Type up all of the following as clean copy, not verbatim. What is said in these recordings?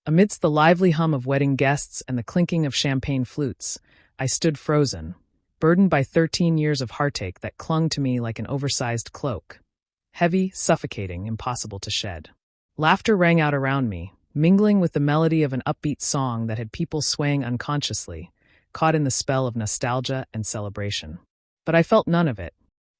Amidst the lively hum of wedding guests and the clinking of champagne flutes, I stood frozen, burdened by 13 years of heartache that clung to me like an oversized cloak. Heavy, suffocating, impossible to shed. Laughter rang out around me, mingling with the melody of an upbeat song that had people swaying unconsciously, caught in the spell of nostalgia and celebration. But I felt none of it.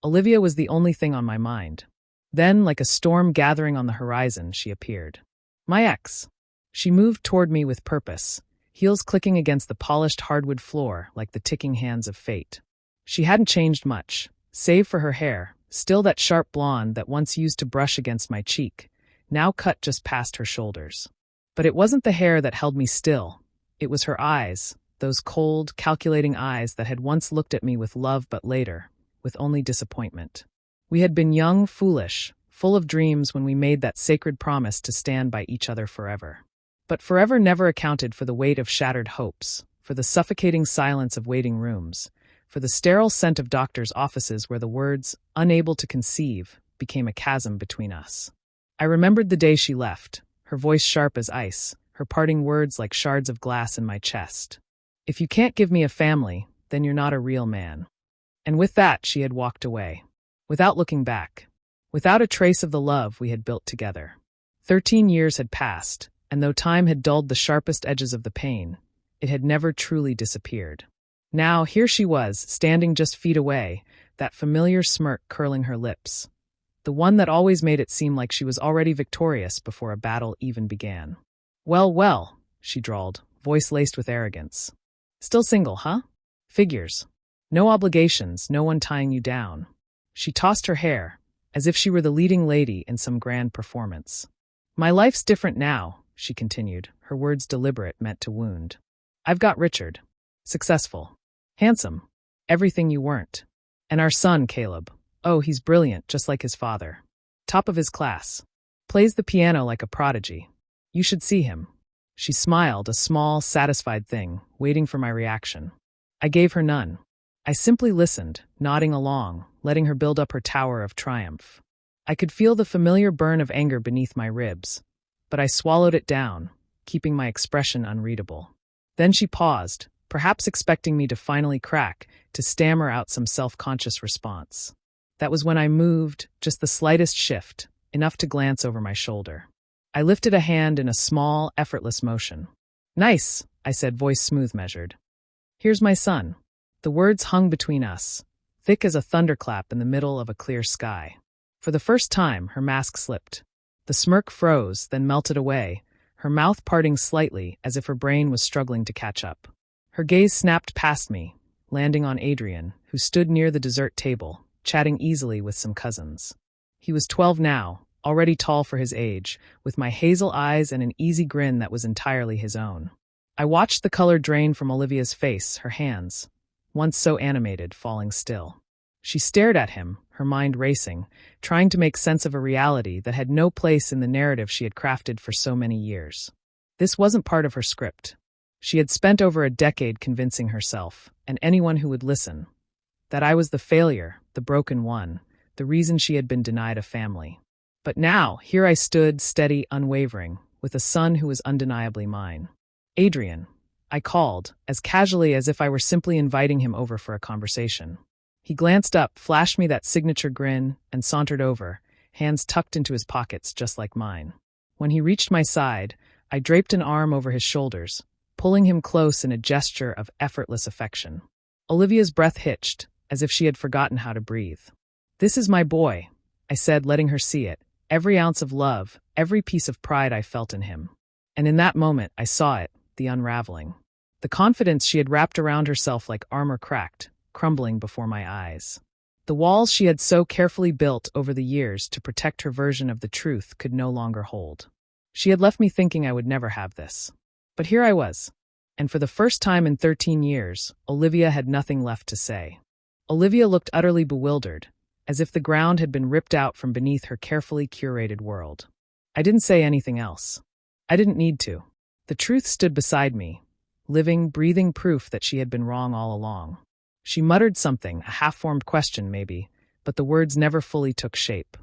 Olivia was the only thing on my mind. Then, like a storm gathering on the horizon, she appeared. My ex. She moved toward me with purpose, heels clicking against the polished hardwood floor like the ticking hands of fate. She hadn't changed much, save for her hair, still that sharp blonde that once used to brush against my cheek, now cut just past her shoulders. But it wasn't the hair that held me still. It was her eyes, those cold, calculating eyes that had once looked at me with love but later, with only disappointment. We had been young, foolish, full of dreams when we made that sacred promise to stand by each other forever. But forever never accounted for the weight of shattered hopes, for the suffocating silence of waiting rooms, for the sterile scent of doctors' offices where the words, unable to conceive, became a chasm between us. I remembered the day she left, her voice sharp as ice, her parting words like shards of glass in my chest. If you can't give me a family, then you're not a real man. And with that, she had walked away, without looking back, without a trace of the love we had built together. 13 years had passed, and though time had dulled the sharpest edges of the pain, it had never truly disappeared. Now, here she was, standing just feet away, that familiar smirk curling her lips, the one that always made it seem like she was already victorious before a battle even began. Well, well, she drawled, voice laced with arrogance. Still single, huh? Figures. No obligations, no one tying you down. She tossed her hair, as if she were the leading lady in some grand performance. My life's different now, she continued, her words deliberate, meant to wound. I've got Richard. Successful. Handsome. Everything you weren't. And our son, Caleb. Oh, he's brilliant, just like his father. Top of his class. Plays the piano like a prodigy. You should see him. She smiled, a small, satisfied thing, waiting for my reaction. I gave her none. I simply listened, nodding along, letting her build up her tower of triumph. I could feel the familiar burn of anger beneath my ribs, but I swallowed it down, keeping my expression unreadable. Then she paused, perhaps expecting me to finally crack, to stammer out some self-conscious response. That was when I moved, just the slightest shift, enough to glance over my shoulder. I lifted a hand in a small, effortless motion. Nice, I said, voice smooth-measured. Here's my son. The words hung between us, thick as a thunderclap in the middle of a clear sky. For the first time, her mask slipped. The smirk froze, then melted away, her mouth parting slightly as if her brain was struggling to catch up. Her gaze snapped past me, landing on Adrian, who stood near the dessert table, chatting easily with some cousins. He was 12 now, already tall for his age, with my hazel eyes and an easy grin that was entirely his own. I watched the color drain from Olivia's face, her hands, once so animated, falling still. She stared at him, her mind racing, trying to make sense of a reality that had no place in the narrative she had crafted for so many years. This wasn't part of her script. She had spent over a decade convincing herself, and anyone who would listen, that I was the failure, the broken one, the reason she had been denied a family. But now, here I stood, steady, unwavering, with a son who was undeniably mine. Adrian, I called, as casually as if I were simply inviting him over for a conversation. He glanced up, flashed me that signature grin, and sauntered over, hands tucked into his pockets just like mine. When he reached my side, I draped an arm over his shoulders, pulling him close in a gesture of effortless affection. Olivia's breath hitched, as if she had forgotten how to breathe. This is my boy, I said, letting her see it, every ounce of love, every piece of pride I felt in him. And in that moment, I saw it, the unraveling. The confidence she had wrapped around herself like armor cracked, crumbling before my eyes. The walls she had so carefully built over the years to protect her version of the truth could no longer hold. She had left me thinking I would never have this. But here I was. And for the first time in 13 years, Olivia had nothing left to say. Olivia looked utterly bewildered, as if the ground had been ripped out from beneath her carefully curated world. I didn't say anything else. I didn't need to. The truth stood beside me, living, breathing proof that she had been wrong all along. She muttered something, a half-formed question maybe, but the words never fully took shape.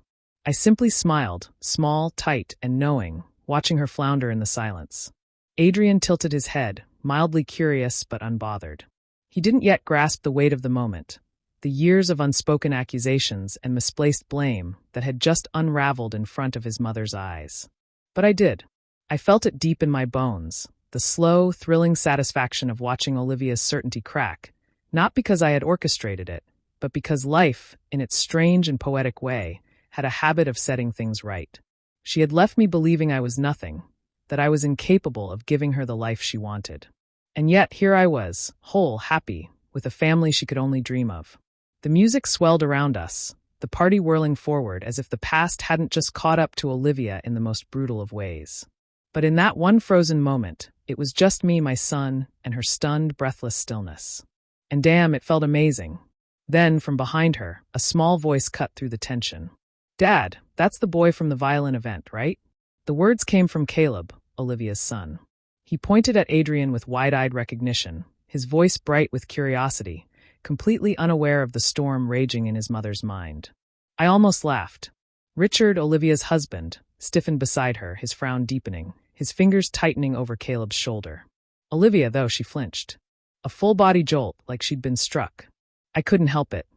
I simply smiled, small, tight, and knowing, watching her flounder in the silence. Adrian tilted his head, mildly curious but unbothered. He didn't yet grasp the weight of the moment, the years of unspoken accusations and misplaced blame that had just unraveled in front of his mother's eyes. But I did. I felt it deep in my bones, the slow, thrilling satisfaction of watching Olivia's certainty crack, not because I had orchestrated it, but because life, in its strange and poetic way, had a habit of setting things right. She had left me believing I was nothing, that I was incapable of giving her the life she wanted. And yet here I was, whole, happy, with a family she could only dream of. The music swelled around us, the party whirling forward as if the past hadn't just caught up to Olivia in the most brutal of ways. But in that one frozen moment, it was just me, my son, and her stunned, breathless stillness. And damn, it felt amazing. Then, from behind her, a small voice cut through the tension. "Dad, that's the boy from the violin event, right?" The words came from Caleb, Olivia's son. He pointed at Adrian with wide-eyed recognition, his voice bright with curiosity, completely unaware of the storm raging in his mother's mind. I almost laughed. Richard, Olivia's husband, stiffened beside her, his frown deepening, his fingers tightening over Caleb's shoulder. Olivia, though, she flinched. A full-body jolt, like she'd been struck. I couldn't help it.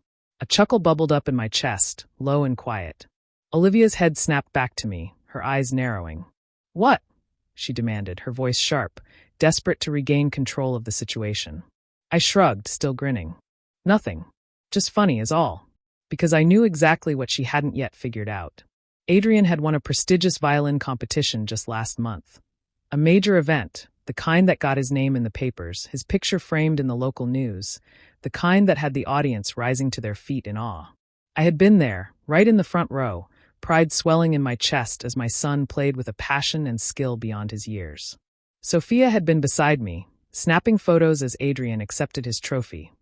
A chuckle bubbled up in my chest, low and quiet. Olivia's head snapped back to me, her eyes narrowing. "What?" she demanded, her voice sharp, desperate to regain control of the situation. I shrugged, still grinning. "Nothing. Just funny is all." Because I knew exactly what she hadn't yet figured out. Adrian had won a prestigious violin competition just last month. A major event, the kind that got his name in the papers, his picture framed in the local news, the kind that had the audience rising to their feet in awe. I had been there, right in the front row, pride swelling in my chest as my son played with a passion and skill beyond his years. Sophia had been beside me, snapping photos as Adrian accepted his trophy,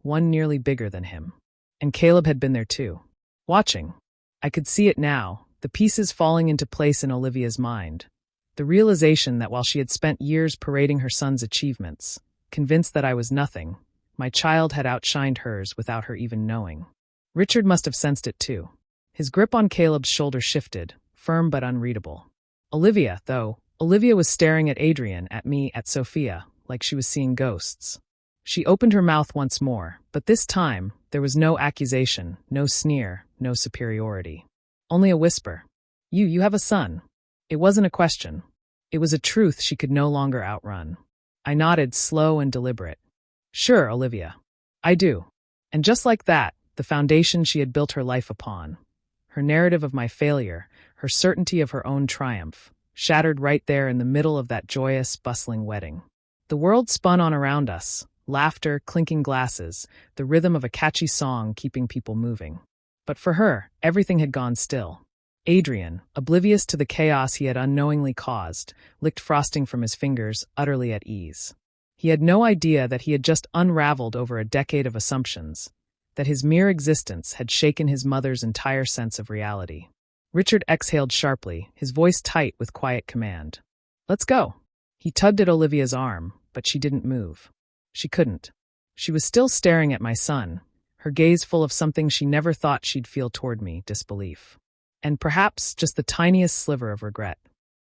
one nearly bigger than him. And Caleb had been there too, watching. I could see it now, the pieces falling into place in Olivia's mind. The realization that while she had spent years parading her son's achievements, convinced that I was nothing, my child had outshined hers without her even knowing. Richard must have sensed it too. His grip on Caleb's shoulder shifted, firm but unreadable. Olivia was staring at Adrian, at me, at Sophia, like she was seeing ghosts. She opened her mouth once more, but this time, there was no accusation, no sneer, no superiority. Only a whisper. You have a son." It wasn't a question. It was a truth she could no longer outrun. I nodded, slow and deliberate. "Sure, Olivia. I do." And just like that, the foundation she had built her life upon, her narrative of my failure, her certainty of her own triumph, shattered right there in the middle of that joyous, bustling wedding. The world spun on around us, laughter, clinking glasses, the rhythm of a catchy song keeping people moving. But for her, everything had gone still. Adrian, oblivious to the chaos he had unknowingly caused, licked frosting from his fingers, utterly at ease. He had no idea that he had just unraveled over a decade of assumptions, that his mere existence had shaken his mother's entire sense of reality. Richard exhaled sharply, his voice tight with quiet command. "Let's go." He tugged at Olivia's arm, but she didn't move. She couldn't. She was still staring at my son, her gaze full of something she never thought she'd feel toward me, disbelief. And perhaps just the tiniest sliver of regret.